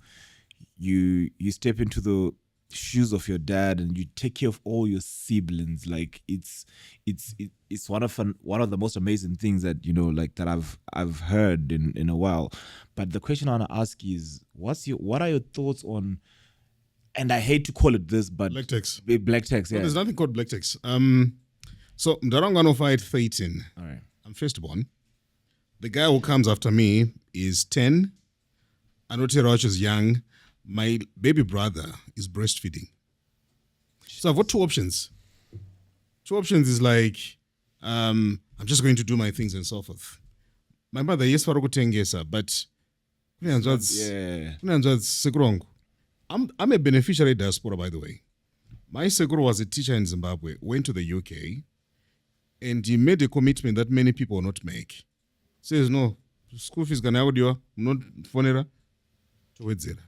step into the shoes of your dad and you take care of all your siblings. Like it's one of the most amazing things that like that I've heard in a while. But the question I want to ask is, what are your thoughts on? And I hate to call it this, but black tax. Black tax, yeah. No, there's nothing called black tax. So Mdarangano fight 13. All right. I'm firstborn. The guy who comes after me is 10. Anote Rauch is young. My baby brother is breastfeeding. So I've got two options. Two options is like, I'm just going to do my things and so forth. My mother, yes, farokutengesa, but I'm a beneficiary diaspora, by the way. My sekuru was a teacher in Zimbabwe, went to the UK, and he made a commitment that many people will not make. Says, no, school fees can audio, not phonera, to wedzera.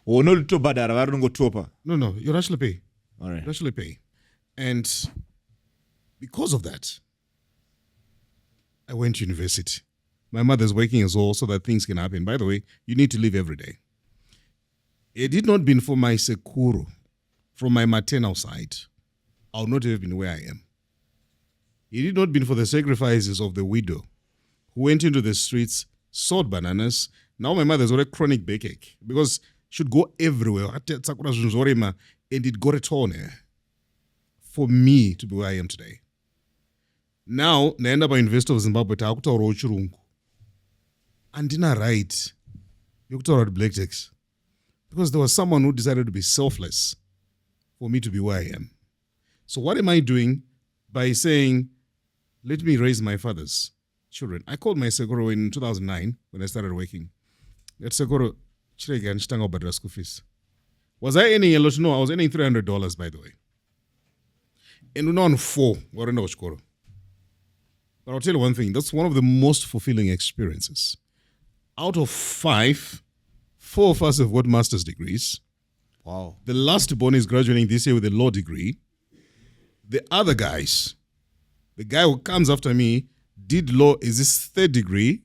Oh, no, to bad. I don't go to. No, you actually pay. All right. You actually pay. And because of that, I went to university. My mother's working as well so that things can happen. By the way, you need to live every day. It did not been for my sekuru from my maternal side, I would not have been where I am. It did not been for the sacrifices of the widow who went into the streets, sold bananas. Now my mother's got a chronic backache because should go everywhere. And it got a torn for me to be where I am today. Now, naenda pa University of Zimbabwe taakutaurawo chirungu. Andina right yokutaura black tax. Because there was someone who decided to be selfless for me to be where I am. So what am I doing by saying, let me raise my father's children? I called my Seguro in 2009 when I started working. That Seguro, school fees. Was I earning a lot? No, I was earning $300, by the way. And on 4, but I'll tell you one thing, that's one of the most fulfilling experiences. Out of 5, 4 of us have got master's degrees. Wow. The last born is graduating this year with a law degree. The other guys, the guy who comes after me did law, is his 3rd degree.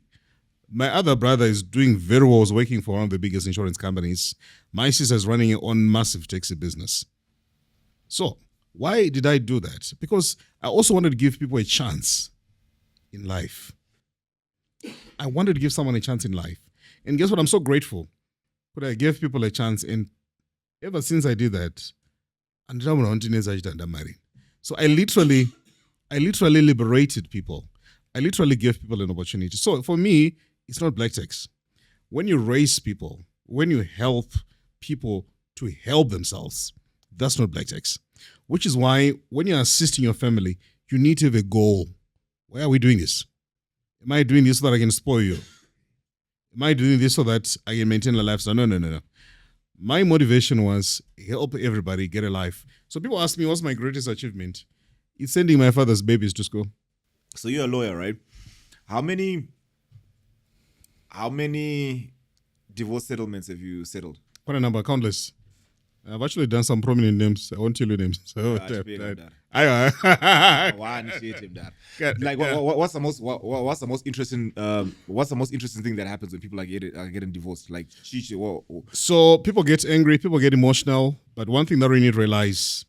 My other brother is doing very well, is working for one of the biggest insurance companies. My sister is running her own massive taxi business. So, why did I do that? Because I also wanted to give people a chance in life. I wanted to give someone a chance in life. And guess what? I'm so grateful. But I gave people a chance, and ever since I did that, so I literally liberated people. I literally gave people an opportunity. So for me, it's not black tax. When you raise people, when you help people to help themselves, that's not black tax. Which is why when you're assisting your family, you need to have a goal. Why are we doing this? Am I doing this so that I can spoil you? Am I doing this so that I can maintain a lifestyle? No. My motivation was help everybody get a life. So people ask me, what's my greatest achievement? It's sending my father's babies to school. So you're a lawyer, right? How many divorce settlements have you settled? Quite a number, countless. I've actually done some prominent names. I won't tell you names. So One initiative that. Like, what's the most interesting thing that happens when people are getting divorced? Like, so people get angry, people get emotional. But one thing that we need to realize,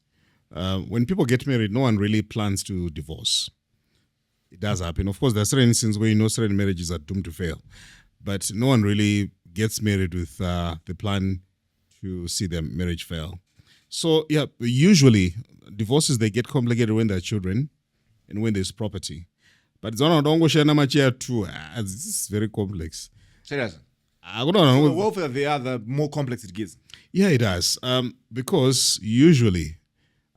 when people get married, no one really plans to divorce. It does happen. Of course, there are certain instances where certain marriages are doomed to fail, but no one really gets married with the plan to see their marriage fail. So yeah, usually divorces, they get complicated when there are children and when there's property. But it's it's very complex. Seriously? The welfare, the more complex it gets. Yeah, it does. Because usually,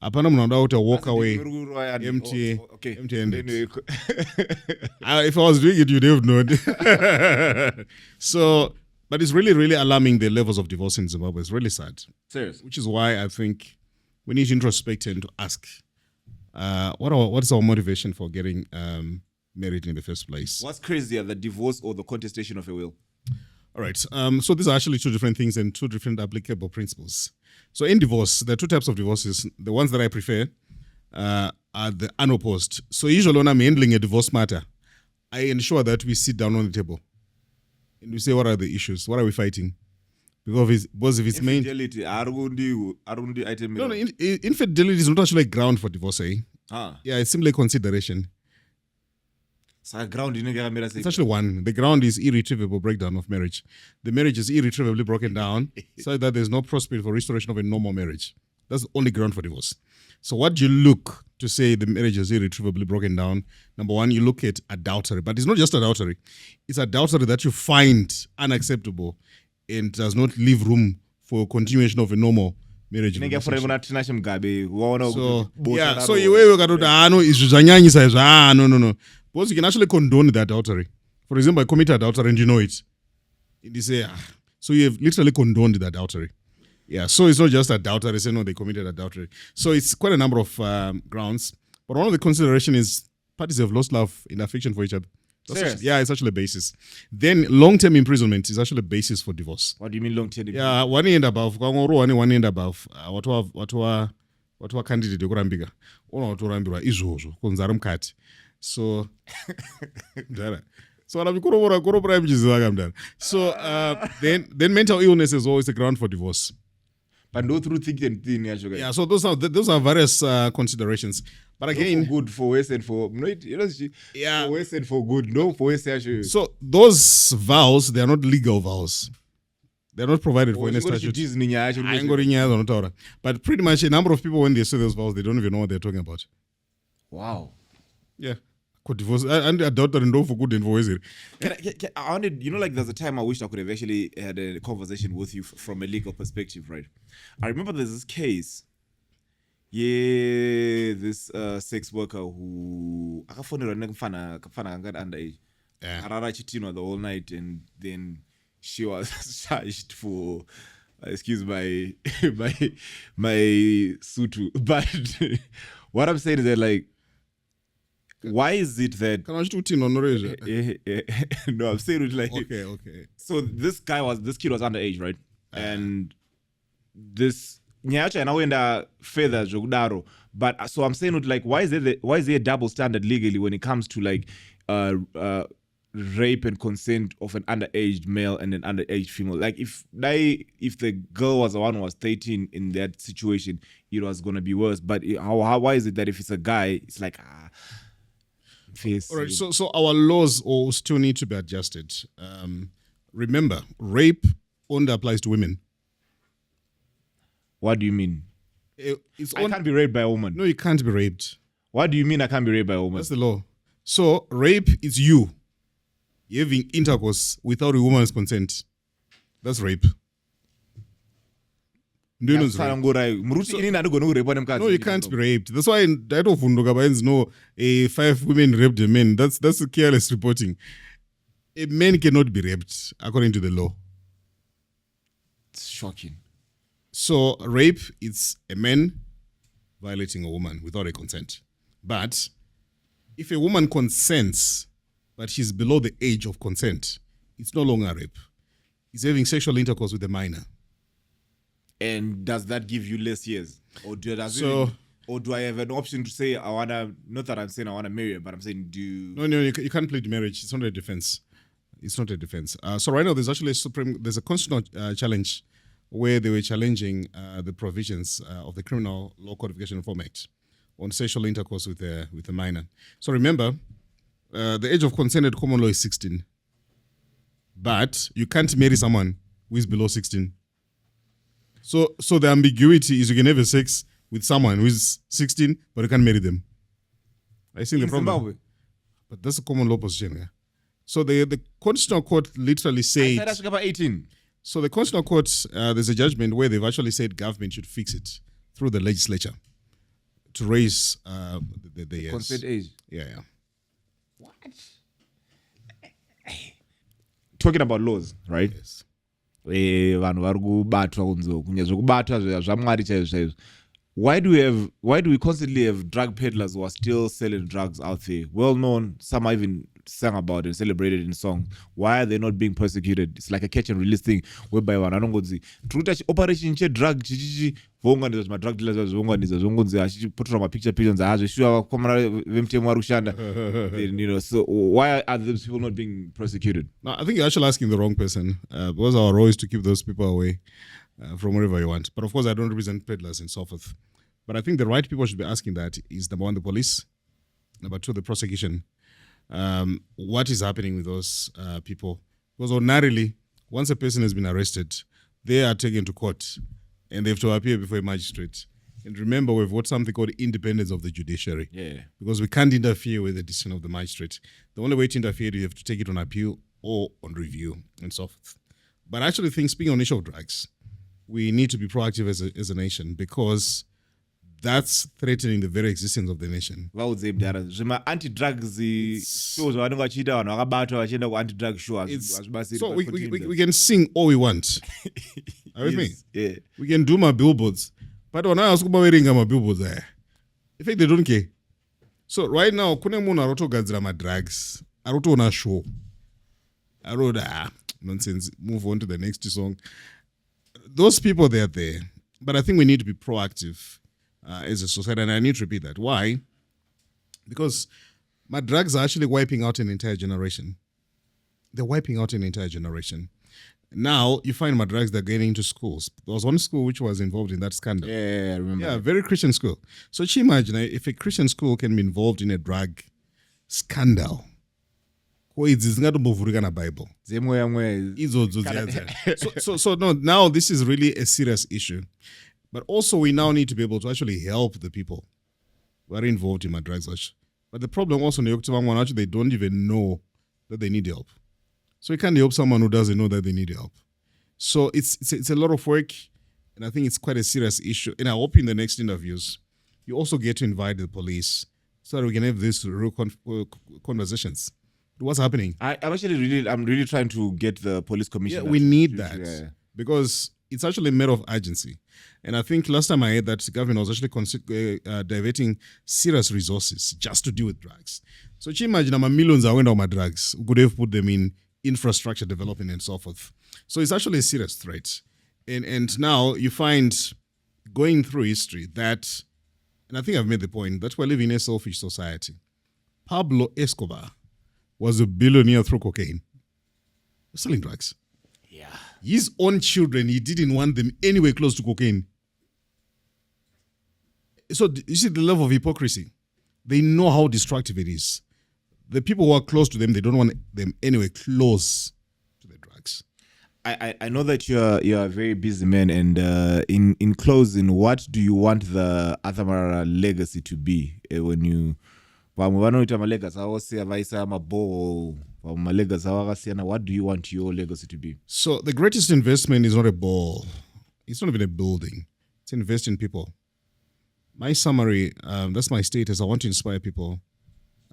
walk away empty-handed. If I was doing it, you'd have known. So, but it's really, really alarming, the levels of divorce in Zimbabwe. It's really sad. Seriously. Which is why I think we need to introspect and to ask, what is our motivation for getting married in the first place. What's crazier, the divorce or the contestation of a will? All right. So these are actually two different things and two different applicable principles. So in divorce, there are two types of divorces. The ones that I prefer are the unopposed. So usually when I'm handling a divorce matter, I ensure that we sit down on the table and we say, what are the issues? What are we fighting? Because if it's main... Infidelity, No, infidelity is not actually a ground for divorce, eh? Yeah, it's simply consideration. It's actually one. The ground is irretrievable breakdown of marriage. The marriage is irretrievably broken down so that there's no prospect for restoration of a normal marriage. That's the only ground for divorce. So what do you look to say the marriage is irretrievably broken down? Number one, you look at adultery. But it's not just adultery. It's adultery that you find unacceptable and does not leave room for continuation of a normal marriage. So iwewe ukatoti izvi zvanyanyisa izvi no. Because you can actually condone the adultery. For example, I committed adultery and you know it. And you say, so you have literally condoned the adultery. Yeah, so it's not just adultery, say no, they committed adultery. So it's quite a number of grounds. But one of the consideration is parties have lost love and affection for each other. Yeah, it's actually a basis. Then long-term imprisonment is actually a basis for divorce. What do you mean long-term imprisonment? Yeah, one end above. One end above. What were candidate yokurambika. Unotorambirwa izvozvo kunzara mukati. So then mental illness is always a ground for divorce. But no through thick and thin. Yeah, so those are various considerations. But again, for good, for worse and for yeah, for worse and for good. No, for worse. So those vows, they are not legal vows. They're not provided for in a statute. But pretty much a number of people, when they say those vows, they don't even know what they're talking about. Wow. Yeah. Divorce and adultery and for good and for worse. I wanted, like there's a time I wished I could have actually had a conversation with you from a legal perspective, right? I remember there's this case. Yeah, this sex worker who underage. Arara chitino the whole night, and then she was charged for excuse my sutu. But what I'm saying is that, like, why is it that no, I'm saying it like okay. So this kid was underage, right? And this nyacha anaenda further jokudaro. But so I'm saying it like, why is there a double standard legally when it comes to like rape and consent of an underage male and an underage female? Like if the girl was the one who was 13 in that situation, it was gonna be worse. But why is it that if it's a guy, it's like all right, so our laws all still need to be adjusted. Remember, rape only applies to women. What do you mean? I can't be raped by a woman. No, you can't be raped. What do you mean I can't be raped by a woman? That's the law. So rape is you having intercourse without a woman's consent. That's rape. No, you can't be raped. That's why that of Undogabayans know 5 women raped a man. That's a careless reporting. A man cannot be raped according to the law. It's shocking. So rape is a man violating a woman without a consent. But if a woman consents, but she's below the age of consent, it's no longer rape. It's having sexual intercourse with a minor. And does that give you less years? Or do I have an option to say I wanna? Not that I'm saying I wanna marry her, but I'm saying No, you can't plead marriage. It's not a defense. It's not a defense. So right now there's actually there's a constitutional challenge where they were challenging the provisions of the Criminal Law Codification Reform Act on sexual intercourse with a minor. So remember, the age of consent at common law is 16, but you can't marry someone who is below 16. So the ambiguity is you can have a sex with someone who is 16, but you can't marry them. I see the problem. Zimbabwe. But that's a common law position. Yeah? So the Constitutional Court literally said... I said about 18. So the Constitutional Court, there's a judgment where they've actually said government should fix it through the legislature to raise the consent age. Yeah. What? Talking about laws, right? Yes. Vanhu vari kubatwa kunze kunye zvokubatwa zvamwari chaizvo chaizvo. why do we constantly have drug peddlers who are still selling drugs out there? Well known, some are even sang about and celebrated in songs. Why are they not being persecuted? It's like a catch and release thing whereby one anongozi truta operation che drug chichichi vonganiza zvima drug dealers zvonganiza zvongonzi achipotora mapicture nzaazvo shuwa vakomana vemutemo vari kushanda. So why are those people not being persecuted? No, I think you're actually asking the wrong person, because our role is to keep those people away from wherever you want. But of course, I don't represent peddlers and so forth. But I think the right people should be asking that is, number one, the police, number two, the prosecution. What is happening with those people? Because ordinarily, once a person has been arrested, they are taken to court and they have to appear before a magistrate. And remember, we've got something called independence of the judiciary. Yeah. Because we can't interfere with the decision of the magistrate. The only way to interfere, you have to take it on appeal or on review and so forth. But I actually think, speaking on the issue of drugs, we need to be proactive as a nation, because that's threatening the very existence of the nation. Zvima anti-drugs shows vanenge vachiita vanhu vakabatwa vachienda ku-anti-drug show. So we can sing all we want. Are you with me? Yeah. We can do my billboards. But when I ask about wearing my billboards there, in fact, they don't care. So right now, kune munhu arotogadzira madrugs, arotoona show. Nonsense. Move on to the next song. Those people, they're there. But I think we need to be proactive as a society. And I need to repeat that. Why? Because my drugs are actually wiping out an entire generation. They're wiping out an entire generation. Now, you find my drugs that are getting into schools. There was one school which was involved in that scandal. Yeah, I remember. Yeah, very Christian school. So you imagine if a Christian school can be involved in a drug scandal. Bible. So no, now this is really a serious issue. But also we now need to be able to actually help the people who are involved in my drugs. But the problem also, actually, they don't even know that they need help. So you can't help someone who doesn't know that they need help. So it's a lot of work, and I think it's quite a serious issue. And I hope in the next interviews, you also get to invite the police so that we can have these real conversations. What's happening? I'm really trying to get the police commissioner. Yeah, we need that because it's actually a matter of urgency. And I think last time I heard that the government was actually diverting serious resources just to deal with drugs. So you imagine millions are went on my drugs. We could have put them in infrastructure development and so forth. So it's actually a serious threat. And now you find, going through history, that, and I think I've made the point, that we're living in a selfish society. Pablo Escobar was a billionaire through cocaine. Selling drugs. Yeah. His own children, he didn't want them anywhere close to cocaine. So you see the level of hypocrisy. They know how destructive it is. The people who are close to them, they don't want them anywhere close to the drugs. I know that you're a very busy man, and in closing, what do you want the Author Marara legacy to be when you what do you want your legacy to be? So the greatest investment is not a ball. It's not even a building. It's invest in people. My summary, that's my status. I want to inspire people.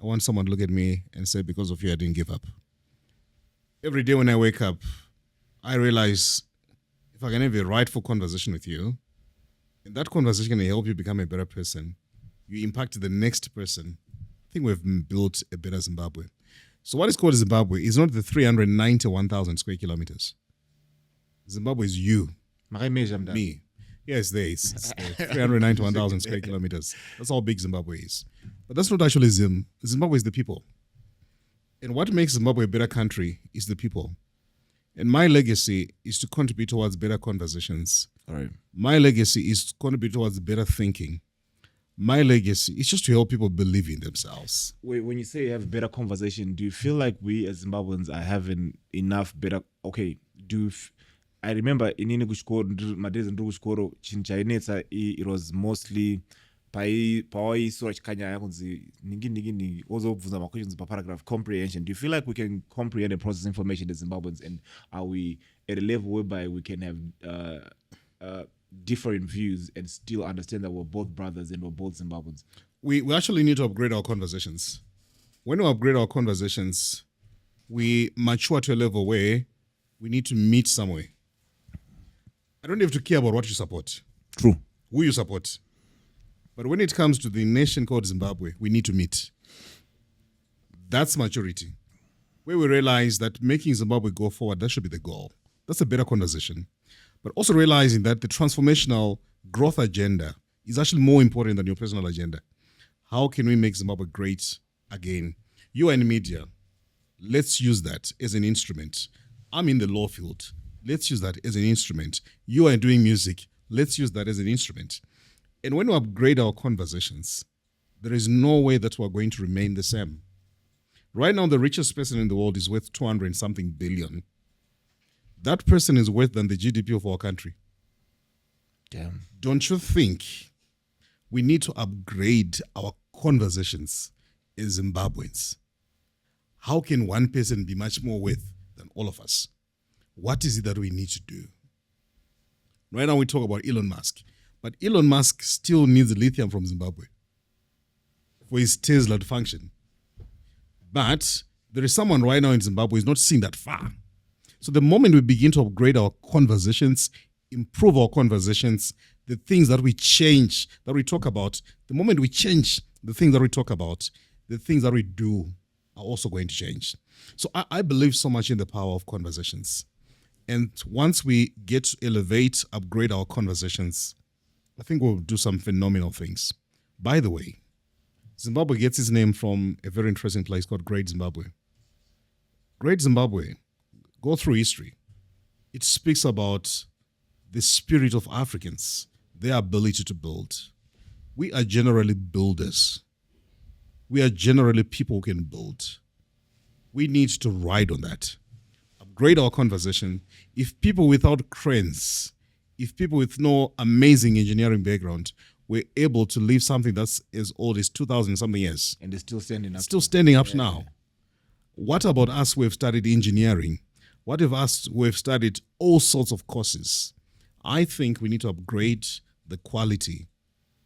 I want someone to look at me and say, because of you, I didn't give up. Every day when I wake up, I realize if I can have a rightful conversation with you, and that conversation can help you become a better person, you impact the next person, I think we've built a better Zimbabwe. So what is called Zimbabwe is not the 391,000 square kilometers. Zimbabwe is you. Me. Yes, there is. It's 391,000 square kilometers. That's how big Zimbabwe is. But that's not actually Zim. Zimbabwe is the people. And what makes Zimbabwe a better country is the people. And my legacy is to contribute towards better conversations. All right. My legacy is to contribute towards better thinking. My legacy is just to help people believe in themselves. Wait, when you say you have better conversation, do you feel like we as Zimbabweans are having enough better? Okay, I remember in my days in Kuchikoro, it was mostly paragraph comprehension. Do you feel like we can comprehend and process information as Zimbabweans, and are we at a level whereby we can have different views and still understand that we're both brothers and we're both Zimbabweans? We actually need to upgrade our conversations. When we upgrade our conversations, we mature to a level where we need to meet somewhere. I don't have to care about what you support. True. Who you support. But when it comes to the nation called Zimbabwe, we need to meet. That's maturity. Where we realize that making Zimbabwe go forward, that should be the goal. That's a better conversation. But also realizing that the transformational growth agenda is actually more important than your personal agenda. How can we make Zimbabwe great again? You are in media. Let's use that as an instrument. I'm in the law field. Let's use that as an instrument. You are doing music. Let's use that as an instrument. And when we upgrade our conversations, there is no way that we're going to remain the same. Right now, the richest person in the world is worth 200 and something billion. That person is worth than the GDP of our country. Damn. Don't you think we need to upgrade our conversations as Zimbabweans? How can one person be much more worth than all of us? What is it that we need to do? Right now we talk about Elon Musk, but Elon Musk still needs lithium from Zimbabwe for his Tesla to function. But there is someone right now in Zimbabwe who is not seeing that far. So the moment we begin to upgrade our conversations, improve our conversations, the things that we change, that we talk about, the moment we change the things that we talk about, the things that we do are also going to change. So I believe so much in the power of conversations. And once we get to elevate, upgrade our conversations, I think we'll do some phenomenal things. By the way, Zimbabwe gets its name from a very interesting place called Great Zimbabwe. Great Zimbabwe, go through history. It speaks about the spirit of Africans, their ability to build. We are generally builders. We are generally people who can build. We need to ride on that. Upgrade our conversation. If people without cranes, if people with no amazing engineering background were able to leave something that's as old as 2,000 something years. And they're still standing up. Still standing up now. What about us who have studied engineering? What if us who have studied all sorts of courses? I think we need to upgrade the quality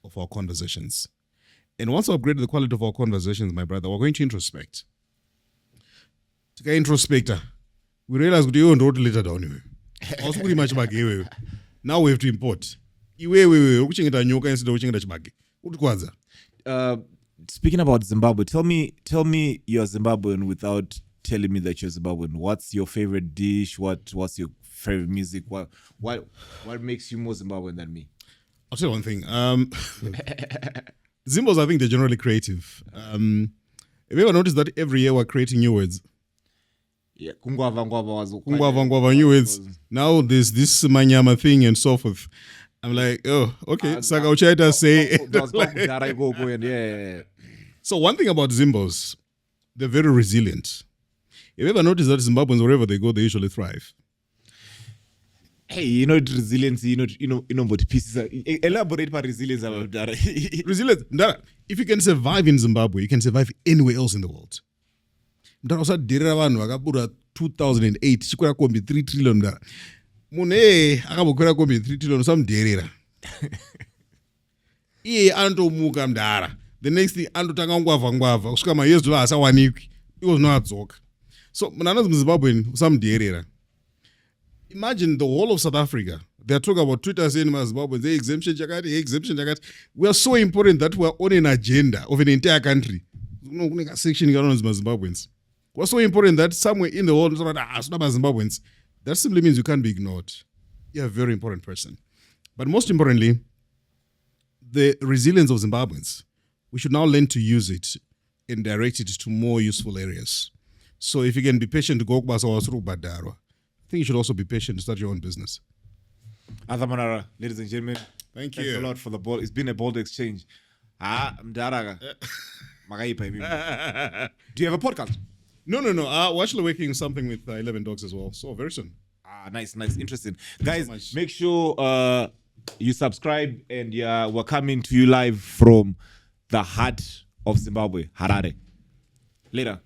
of our conversations. And once we upgrade the quality of our conversations, my brother, we're going to introspect. To get introspector, we realize we don't wrote later down. Also pretty much about now we have to import. Speaking about Zimbabwe, tell me you're Zimbabwean without telling me that you're Zimbabwean. What's your favorite dish? What's your favorite music? What makes you more Zimbabwean than me? I'll tell you one thing. Zimbos, I think they're generally creative. Have you ever noticed that every year we're creating new words? Yeah, Kungwava, new words. Now there's this Manyama thing and so forth. I'm like, oh, okay. Saka uchaita say. So one thing about Zimbos, they're very resilient. Have you ever noticed that Zimbabweans, wherever they go, they usually thrive? Hey, resilience, but pieces. Elaborate about resilience. Resilience. If you can survive in Zimbabwe, you can survive anywhere else in the world. Ndara 2008 chikwera kombi 3 trillion ndara. Mune akabokwera kombi 3 trillion samderera. Iye andomuka mdara. The next thing andotanga ngwava kusvika mayezu asawanikwi. Iwo zvinoadzoka. So munana Zimbabwean samderera. Imagine the whole of South Africa. They're talking about Twitter saying Zimbabweans, exemption jakati. We are so important that we are on an agenda of an entire country. Section Zimbabweans. We're so important that somewhere in the world, Zimbabweans, that simply means you can't be ignored. You're a very important person. But most importantly, the resilience of Zimbabweans, we should now learn to use it and direct it to more useful areas. So if you can be patient to go Badaro, I think you should also be patient to start your own business. Author Marara, ladies and gentlemen, thanks a lot for the ball. It's been a bold exchange. Do you have a podcast? No. We're actually working on something with 11 Dogs as well. So very soon. Nice. Interesting. Guys, make sure you subscribe, and we're coming to you live from the heart of Zimbabwe, Harare. Later.